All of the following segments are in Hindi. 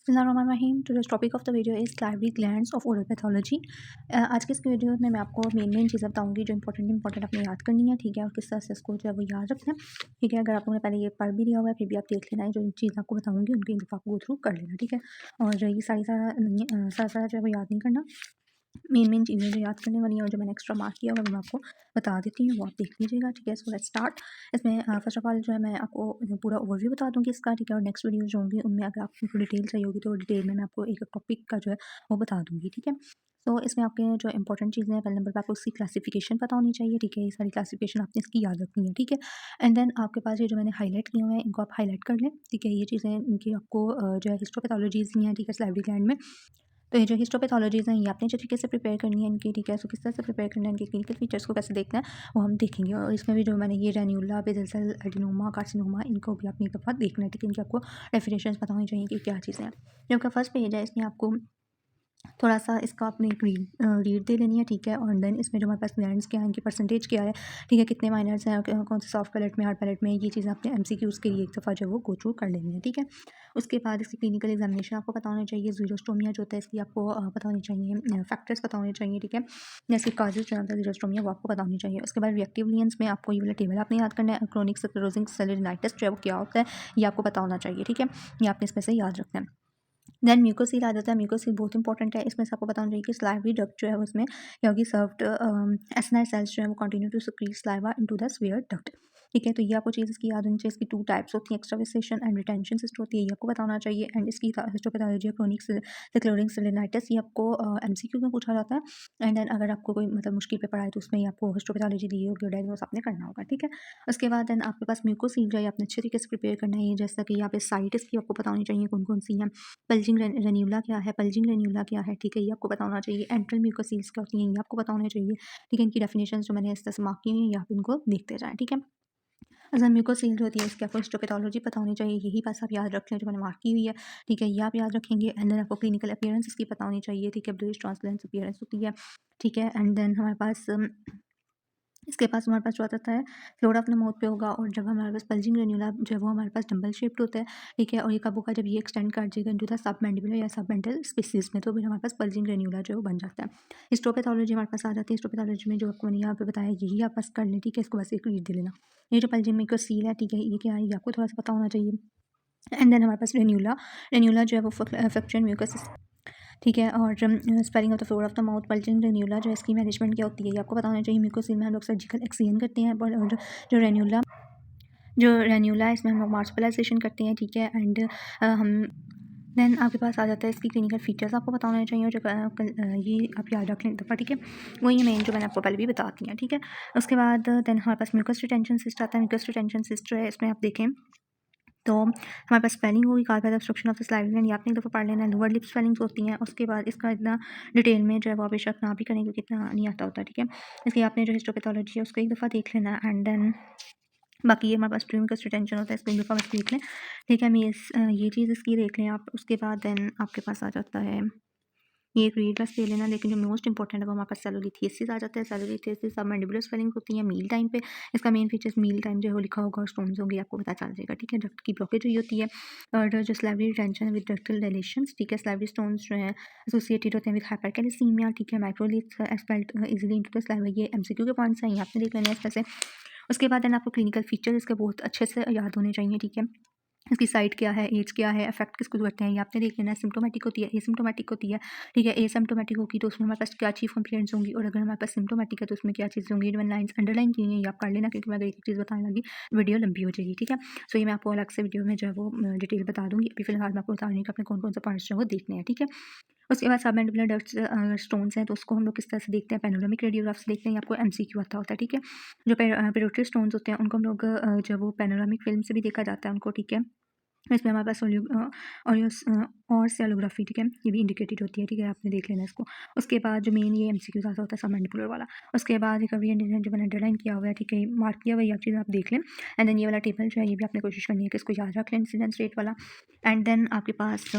बिस्मिल्लाहिर्रहमानिर्रहीम। Today's topic of the video is salivary glands of oral pathology. आज के इस वीडियो में मैं आपको मेन चीज़ें बताऊंगी जो इंपॉर्टेंट आपने याद करनी है, ठीक है, और किस तरह से इसको जो है वो याद रखना है, ठीक है। अगर आप लोगों ने पहले ये पढ़ भी लिया हुआ है फिर भी आप देख लेना है, जो चीज़ आपको बताऊंगी उनको एक दफ़ा गो थ्रू कर लेना, ठीक है। और ये सारा जो है वो याद नहीं करना, मेन चीज़ें जो याद करने वाली हैं और जो मैंने एक्स्ट्रा मार्क किया हुआ है वो मैं आपको बता देती हूँ, वो आप देख लीजिएगा, ठीक है। So let's start. इसमें फर्स्ट ऑफ ऑल जो है मैं आपको पूरा ओवरव्यू बता दूँगी इसका, ठीक है। और नेक्स्ट वीडियोज़ जो होंगी उनमें अगर आपको डिटेल चाहिए होगी तो डिटेल में मैं आपको एक टॉपिक का जो है वो बता दूँगी, ठीक है। तो इसमें आपके जो इंपॉर्टेंट चीज़ें हैं, पहले नंबर पर आपको इसकी क्लासिफिकेशन पता होनी चाहिए, ठीक है। ये सारी क्लासिफिकेशन आपने इसकी याद रखनी है, ठीक है। एंड देन आपके पास ये जो मैंने हाईलाइट किए हुए हैं इनको आप हाईलाइट कर लें, ठीक है। ये चीज़ें इनकी आपको जो है हिस्टोपैथोलॉजीज़ हैं, ठीक है, सलाइवरी ग्लैंड में। तो ये जो हिस्टोपैथोलॉजीज़ हैं ये आपने अच्छे तरीके से प्रिपेयर करनी है इनकी, ठीक है। सो किस तरह से प्रिपेयर करना है, इनके क्लिनिकल फीचर्स को कैसे देखना है वो हम देखेंगे। और इसमें भी जो मैंने ये रेन्यूला, बेसल सेल एडिनोमा, कार्सिनोमा, इनको भी आपने एक दफ़ा देखना है, ठीक है। इनकी आपको डेफिनेशंस पता होनी चाहिए कि क्या चीज़ें हैं। जो आपका फर्स्ट पेज है इसमें आपको थोड़ा-सा इसका आपने एक रीड दे लेनी है, ठीक है। और देन इसमें जो हमारे पास ग्लैंड्स क्या हैं, इनकी परसेंटेज क्या है, ठीक है, कितने माइनर्स हैं, कौन से सॉफ्ट पैलेट में, हार्ड पैलेट में, ये चीज़ें आपने एमसीक्यूज़ के लिए एक दफ़ा जो है वो गो थ्रू कर लेनी है, ठीक है। उसके बाद इसकी क्लिनिकल एग्जामिनेशन आपको पता होना चाहिए, ज़ीरोस्टोमिया जो होता है इसकी आपको पता होनी चाहिए, फैक्टर्स पता होने चाहिए, ठीक है। या इसके काजेज़ जो होता है ज़ीरोस्टोमिया वो आपको पता होनी चाहिए। उसके बाद रिएक्टिव लियंस में आपको ये वाला टेबल आपने याद करना है, क्रोनिक स्क्लेरोसिंग सेरेब्रलाइटिस जो है वो क्या होता है ये आपको पता होना चाहिए, ठीक है। ये आपने इसमें से याद रखना है। देन म्यूकोसील आ जाता है। म्यूकोसील बहुत इंपॉर्टेंट है, इसमें से आपको पता होना चाहिए कि स्लाइवरी डक्ट जो है उसमें क्या होगी, सर्व्ड एसिनाइल सेल्स जो है वो continue to secrete saliva into the sphere duct, ठीक है। तो ये आपको चीज़ इसकी याद होनी चाहिए। इसकी टू टाइप्स होती हैं, एक्सट्रावेसेशन एंड रिटेंशन सिस्ट होती है, ये आपको पता होना चाहिए। एंड इसकी हिस्टोपैथोलॉजी क्रोनिक सिक्लोरिंग सिलिनाइटिस ये आपको एमसीक्यू में पूछा जाता है। एंड देन अगर आपको कोई मतलब मुश्किल पेपर आए तो उसमें ही आपको हिस्टोपैथोलॉजी दी होगी, डायग्नोस आपने करना होगा, ठीक है। उसके बाद देन आपके पास म्यूकोसील जो है आपने अच्छे तरीके से प्रिपेयर करना है। जैसा कि यहाँ पे साइट इसकी आपको पता होनी चाहिए कौन कौन सी हैं। पल्जिंग रेन्यूला क्या है, पल्जिंग रेन्यूला क्या है, ठीक है, ये आपको पता होना चाहिए। एंट्रल म्यूकोसील्स क्या होती हैं ये आपको पता होना चाहिए, ठीक है। इनकी डेफिनेशंस जो मैंने इस तरह से मार्क की हुई हैं ये आप इनको देखते जाएँ, ठीक है। अगर म्यूकोसील जो होती है इसकी आपको हिस्टोपैथोलॉजी पता होनी चाहिए, यही बस आप याद रख लें जो मैंने मार्क की हुई है, ठीक है। ये आप याद रखेंगे। एंड देन आपको क्लिनिकल अपीयरेंस इसकी पता होनी चाहिए, ठीक है। ब्लूइश ट्रांसपेरेंट अपीयरेंस होती है, ठीक है। एंड देन हमारे पास इसके पास हमारे पास जो आ जाता है फ्लोरा अपने माउथ पे होगा। और जब हमारे पास पल्जिंग रेन्यूला जो है वो हमारे पास डंबल शेप्ड होता है, ठीक है। और ये कब होगा, जब ये एक्सटेंड कर जाएगा इनटू द सब मैंडिबुलर या सब मेंटल स्पेसिस में, तो फिर हमारे पास पल्जिंग रेन्यूला जो है वो बन जाता है। हिस्टोपैथोलॉजी हमारे पास आ जाती है। हिस्टोपैथोलॉजी में जो आपको मैंने यहाँ पे बताया यही आप बस कर लें, ठीक है। इसको बस एक रीड दे लेना। ये जो पल्जिंग में सील है, ठीक है, ये क्या है ये आपको थोड़ा सा पता होना चाहिए। एंड देन हमारे पास रेन्यूला, रेन्यूला जो है वो फ्रैक्चर म्यूकस, ठीक है। और swelling of the floor of the mouth, bulging ranula जो है इसकी मैनेजमेंट क्या होती है ये आपको पता होना चाहिए। म्यूकोसिल में हम लोग सर्जिकल एक्सचेंज करते हैं, और जो रेन्यूला है इसमें हम लोग मार्सपलाइजेशन करते हैं, ठीक है। एंड हम देन आपके पास आ जाता है इसकी क्लिनिकल फीचर्स आपको पता होने चाहिए, और जो ये आप याद रख लें एक दफ़ा, ठीक है। वही मेन जो मैंने आपको पहले भी बता दी है, ठीक है। उसके बाद देन हमारे पास म्यूकस रिटेंशन सिस्ट आता है। म्यूकस रिटेंशन सिस्ट जो है इसमें आप देखें तो हमारे पास स्पेलिंग होगी, card by the obstruction of the salivary gland, ये आपने एक दफ़ा पढ़ लेना है। लोअर लिप स्वेलिंग्स होती हैं। उसके बाद इसका इतना डिटेल में जो है वो आप बेशक ना भी करें क्योंकि इतना नहीं आता होता, ठीक है। इसलिए आपने जो हिस्टोपैथोलॉजी है उसको एक दफ़ा देख लेना। एंड देन बाकी ये हमारे पास ट्यूमरस रिटेंशन होता है, इसको एक दफ़ा बस देख लें, ठीक है। ये चीज़ इसकी देख लें आप। उसके बाद देन आपके पास आ जाता है ये एक रीड बस ले लेना। लेकिन जो मोस्ट इंपॉर्टेंट है वो हमारे पास सेलुलिथियसिस आ जाता है। सेलुलिथियसिस सब मैंडिबुलर स्वेलिंग होती है मील टाइम पे। इसका मेन फीचर्स मील टाइम जो है वो लिखा होगा और स्टोन्स होंगे, आपको पता चल जाएगा, ठीक है। डक्ट की ब्लॉकेज हुई होती है। और जो स्लाइवरी रिटेंशन विद डक्टल डायलेशंस, ठीक है। स्लाइवरी स्टोन्स जो है एसोसिएटेड होते हैं विद हाइपरकैलेसीमिया, ठीक है। Microliths expelled easily into the saliva, ये एमसीक्यू के पॉइंट्स हैं, ये आपने देख लेने हैं इस तरह से। उसके बाद देन आपको क्लिनिकल फीचर इसके बहुत अच्छे से याद होने चाहिए, ठीक है। इसकी साइट क्या है, एज क्या है, इफेक्ट किसको करते हैं ये आपने देख लेना है। सिम्प्टोमेटिक होती है, एसिम्प्टोमेटिक होती है, ठीक है। एसिम्प्टोमेटिक होगी तो उसमें हमारे पास क्या चीफ कंप्लेंट्स होंगी, और अगर हमारे पास सिम्प्टोमेटिक है तो उसमें क्या चीज़ होंगी। जो मैंने लाइन्स अंडरलाइन की हैं ये आप कर लेना क्योंकि मैं अगर एक चीज़ बताने लगी वीडियो लंबी हो जाएगी, ठीक है। सो ये मैं आपको अलग से वीडियो में जो है वो डिटेल बता दूँगी। अभी फिलहाल मैं आपको बता रही हूँ कि आपने कौन कौन से पॉइंट्स जो है वो देखने हैं, ठीक है। उसके बाद सबमैंडिबुलर डक्ट्स स्टोन्स हैं तो उसको हम लोग किस तरह से देखते हैं, पैनोरामिक रेडियोग्राफ से देखते हैं। ये आपको एमसीक्यू आता होता है, ठीक है। जो पेरोटिड स्टोन्स होते हैं उनको हम लोग जो वो पैनोरामिक फिल्म से भी देखा जाता है उनको, ठीक है। इसमें हमारे पास और सेलोग्राफी, ठीक है, ये भी इंडिकेटेड होती है, ठीक है, आपने देख लेना इसको। उसके बाद जो मेन ये एमसीक्यूज आता होता है सबमैंडिबुलर वाला। उसके बाद रिकवरी एंड जो मैंने अंडरलाइन किया हुआ है, ठीक है, मार्क किया हुआ है, ये चीज़ आप देख लें। एंड देन ये वाला टेबल जो है ये भी आपने कोशिश करनी है कि इसको याद रख लें, इंसिडेंस रेट वाला। एंड देन आपके पास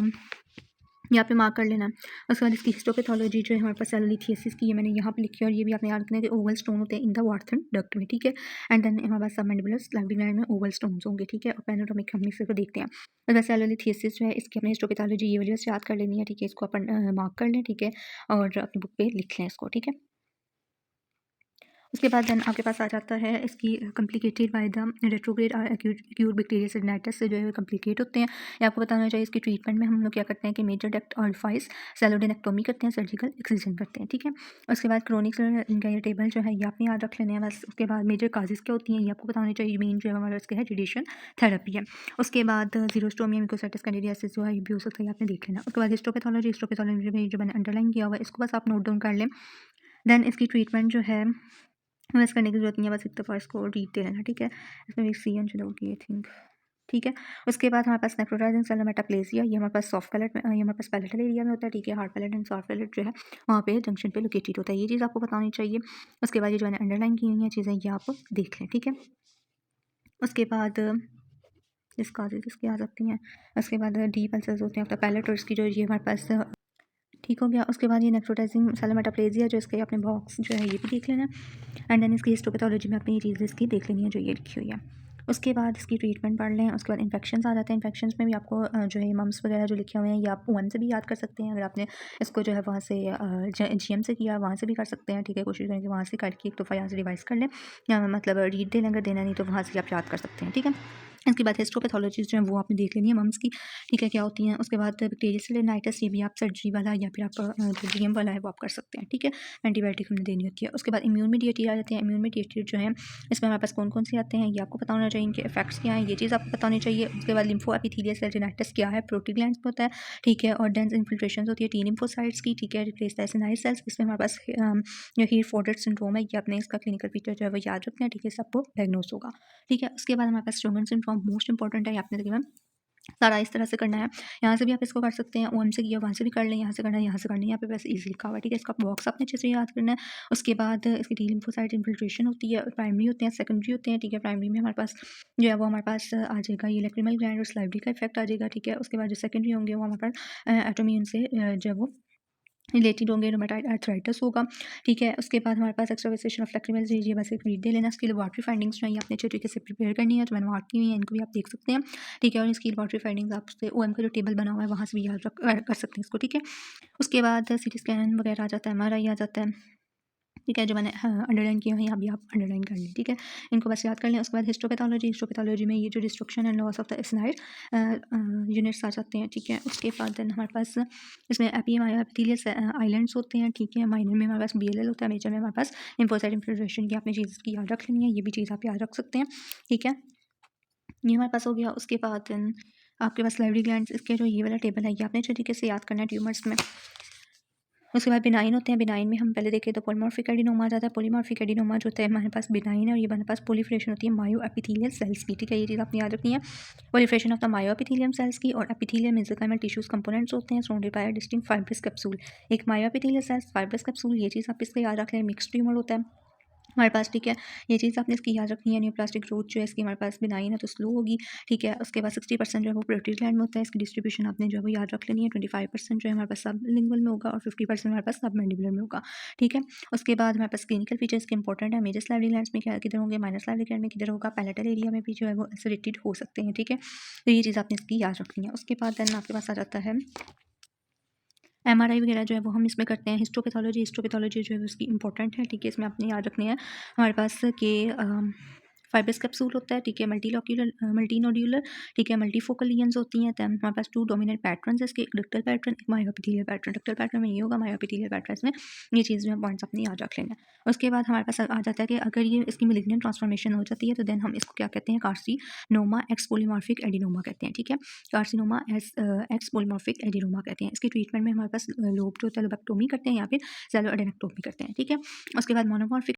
यहाँ पे मार्क कर लेना है। उसके बाद इसकी हिस्टोपैथोलॉजी जो है हमारे पास सेलुलिथियसिस की, ये मैंने यहाँ पे लिखी है और ये भी आपने याद रखना है कि ओवल स्टोन होते हैं इन द वार्थन डक्ट में, ठीक है। एंड देन हमारे पास सबमैंडिबुलर स्लाइवरी ग्लैंड में ओवल स्टोन्स होंगे, ठीक है। और पेनोटोमिक हम इसी को देखते हैं। और वैसे सेलुलिथियसिस जो है इसकी अपनी हिस्टोपैथोलॉजी ये वाली से याद कर लेनी है, ठीक है। इसको अपन मार्क कर लें, ठीक है, और अपनी बुक पे लिख लें इसको, ठीक है। उसके बाद देन आपके पास आ जाता है इसकी complicated by the retrograde acute bacterial sialadenitis से जो है कॉम्प्लिकेट होते हैं। ये आपको बताना चाहिए। इसकी ट्रीटमेंट में हम लोग क्या करते हैं कि मेजर डक्ट ऑरिफाइस सेलोडेनेक्टोमी करते हैं, सर्जिकल एक्सिजन करते हैं, ठीक है। उसके बाद क्रोनिक इनका टेबल जो है ये आपने याद रख लेना है बस। उसके बाद मेजर काजेस क्या होती हैं ये आपको बताना चाहिए। मेन जो है हमारा इसका है रेडिएशन थेरेपी है। उसके बाद जीरोस्टोमिया मिकोसाइटिस कैंडिडियासिस जो है ये भी हो सकता है, आपने देख लेना। उसके बाद हिस्टोपैथोलॉजी में जो मैंने अंडरलाइन किया हुआ है इसको बस आप नोट डाउन कर लें। देन इसकी ट्रीटमेंट जो है मिस करने की ज़रूरत नहीं है, बस एक दफ़ा इसको रीड दे लेना, ठीक है। इसमें एक सी एन होगी आई थिंक, ठीक है। उसके बाद हमारे पास नेक्रोटाइजिंग सेल मेटाप्लेसिया, ये हमारे पास सॉफ्ट पैलेट में, ये हमारे पास पैलेटल एरिया में होता है, ठीक है। Hard palate and soft palate जो है वहाँ पे जंक्शन पे लोकेटेड होता है, ये चीज़ आपको बतानी चाहिए। उसके बाद ये जो मैंने अंडरलाइन की हुई है चीज़ें ये आप देख लें, ठीक है। उसके बाद इसका इसकी आ सकती हैं। उसके बाद डीप अल्सर्स होते हैं आपका पैलेट, और इसकी जो ये हमारे पास ठीक हो गया। उसके बाद ये नेक्रोटाइजिंग सेल मेटाप्लेसिया जो इसके अपने बॉक्स जो है ये भी देख लेना। एंड देन इसकी हिस्टोपैथोलॉजी में अपनी ये चीज़ इसकी देख लेनी है जो ये लिखी हुई है। उसके बाद इसकी ट्रीटमेंट पढ़ लें। उसके बाद इन्फेक्शंस आ जाते हैं। इन्फेक्शंस में भी आपको जो है मम्स वगैरह जो लिखे हुए हैं ये आप ओएम से भी याद कर सकते हैं। अगर आपने इसको जो है वहाँ से जीएम से किया वहाँ से भी कर सकते हैं, ठीक है। कोशिश करें कि वहाँ से करके एक दफ़ा यहाँ से रिवाइज कर लें, या मतलब रीड दे लें, अगर देना नहीं तो वहाँ से आप याद कर सकते हैं, ठीक है। इसके बाद हिस्टोपैथोलॉजीज जो है वो आपने देख लेनी है मम्स की, ठीक है, क्या होती हैं। उसके बाद बैक्टीरियल सेलेनाइटिस ये भी आप सर्जरी वाला या फिर आप जो जीएम वाला है वो आप कर सकते हैं, ठीक है। एंटीबायोटिक हमने देनी होती है। उसके बाद इम्यून मीडिएटर आ जाते हैं। इम्यून मीडिएटर जो है इसमें हमारे पास कौन कौन से आते हैं ये आपको पता होना चाहिए। इनके इफेक्ट्स क्या हैं ये चीज़ आपको पता होनी चाहिए। उसके बाद लिम्फो एपिथेलियल सेरेनाइटिस क्या है, प्रोटीग्लैंड्स में होता है, ठीक है। और डेंस इन्फिल्ट्रेशन होती है टी लिम्फोसाइट्स की, ठीक है। रिप्लेस द एसिनाइड सेल्स, इसमें हमारे पास जो हीर फोर्डेड सिंड्रोम है ये अपने इसका क्लिनिकल फीचर जो है वो याद रखना है, ठीक है। सबको डायग्नोस होगा, ठीक है। उसके बाद हमारे पास शोगन सिंड्रोम मोस्ट इंपॉर्टेंट है, आपने तकरीबन सारा इस तरह से करना है। यहाँ से भी आप इसको कर सकते हैं, ओएम से किया वहाँ से भी कर लें, यहाँ से करना है यहाँ से करना है, यहाँ पे वैसे ईजी लिखा हुआ है, ठीक है। इसका बॉक्स आपने अच्छे से याद करना है। उसके बाद इसकी टी लिम्फोसाइट इन्फिल्ट्रेशन होती है, प्राइमरी होते हैं, सेकेंडरी होते हैं, ठीक है। प्राइमरी में हमारे पास जो है वो हमारे पास आ जाएगा ये लैक्रिमल ग्लैंड और स्लाइवरी का इफेक्ट आ जाएगा, ठीक है। उसके बाद जो सेकेंडरी होंगे वो हमारे पास एटोम्यून से जो है वो रिलेटेड होंगे, रूमेटॉइड आर्थराइटिस होगा, ठीक है। उसके बाद हमारे पास एक्सट्रावेसेशन ऑफ लैक्रिमल ये बस एक रीड दे लेना। इसकी लेबॉरेटरी फाइंडिंग्स चाहिए आपने अच्छे तरीके से प्रिपेयर करनी है, तो मैंने मार्क की हुई है, इनको भी आप देख सकते हैं, ठीक है। और इसकी लेबॉरेटरी फाइंडिंग्स आपसे ओएम का जो टेबल बना हुआ है वहाँ से भी याद कर सकते हैं इसको, ठीक है। उसके बाद सीटी स्कैन वगैरह आ जाता है, एमआरआई आ जाता है, ठीक है। जो मैंने अंडरलाइन किए हैं यहाँ भी आप अंडरलाइन कर लें, ठीक है। इनको बस याद कर लें। उसके बाद हिस्टोपैथोलॉजी में ये जो destruction and loss of the acinar units आ जाते हैं, ठीक है। उसके बाद देन हमारे पास इसमें एपिथेलियल आइलैंड्स होते हैं, ठीक है। माइनर में हमारे पास बीएलएल होता है, मेजर में हमारे पास लिम्फोसाइट इन्फिल्ट्रेशन की आपने चीज़ की याद रख लेनी है, ये भी चीज़ आप याद रख सकते हैं, ठीक है। ये हमारे पास हो गया। उसके बाद देन आपके पास लाइवरी ग्लैंड्स, इसके जो ये वाला टेबल है ये आपने अच्छे तरीके से याद करना है ट्यूमर्स में। उसके बाद बिनाइन होते हैं। बिनाइन में हम पहले देखें तो पॉलीमॉर्फिक एडिनोमा आ जाता है। पॉलीमॉर्फिक एडिनोमा जो होता है हमारे पास बिनाइन है, और ये हमारे पास प्रोलिफरेशन होती है मायो एपिथेलियल सेल्स की, ठीक है। ये चीज़ आपने याद रखनी है, proliferation of the myo epithelium cells की। और एपिथेलियल मेसेंकाइमल टिश्यूज कंपोनेंट्स होते हैं surrounded by distinct fibrous capsule. एक myo epithelial cells, fibrous capsule, ये चीज़ आप इसका याद रख लें। मिक्स्ड ट्यूमर होता है हमारे पास, ठीक है। ये चीज़ आपने इसकी याद रखनी है। न्यूप्लास्टिक ग्रोथ जो है इसकी हमारे पास बिनाइन है तो स्लो होगी, ठीक है। उसके बाद 60% जो है वो प्रोटीज ग्लैंड में होता है। इसकी डिस्ट्रीब्यूशन आपने जो है वो याद रख लेनी है। 25% जो है हमारे पास सब लिंगुअल में होगा और 50% हमारे पास सब मैंडिबुलर में होगा, ठीक है। उसके बाद हमारे पास क्लिनिकल फीचर्स के इंपॉर्टेंट है। मेजर स्लाइवरी ग्लैंड्स में क्या किधर होंगे, माइनर स्लाइवरी ग्लैंड में किधर होगा, पैलेटल एरिया में भी जो है वो अल्सरेटेड हो सकते हैं, ठीक है। तो ये चीज़ आपने इसकी याद रखनी है। उसके बाद देन आपके पास आ जाता है एमआरआई वगैरह जो है वो हम इसमें करते हैं। हिस्टोपैथोलॉजी जो है उसकी इंपॉर्टेंट है, ठीक है। इसमें आपने याद रखने हैं हमारे पास के फाइब्रस कैप्सूल होता है, ठीक है। मल्टी नोड्यूलर, ठीक है। मल्टीफोकल लीजन्स होती हैं। दैन हमारे पास 2 डोमिनेंट पैटर्न्स है इसके, एक डक्टल पैटर्न, एक मायोएपिथेलियल पैटर्न। डक्टल पैटर्न में ये होगा, मायोएपिथेलियल पैटर्न में ये चीज़ जो है पॉइंट्स अपने याद रख लेना है। उसके बाद हमारे पास आ जाता है कि अगर ये इसकी मेलिग्नेंट ट्रांसफॉर्मेशन हो जाती है तो देन हम इसको क्या कहते हैं, कार्सिनोमा एक्स पॉलीमॉर्फिक एडिनोमा कहते हैं, ठीक है। कार्सिनोमा एक्स पॉलीमॉर्फिक एडिनोमा कहते हैं। इसकी ट्रीटमेंट में हमारे पास लोब जो होता है लोबेक्टोमी करते हैं या फिर सेलो एडेनेक्टोमी करते हैं, ठीक है। उसके बाद मोनोमॉर्फिक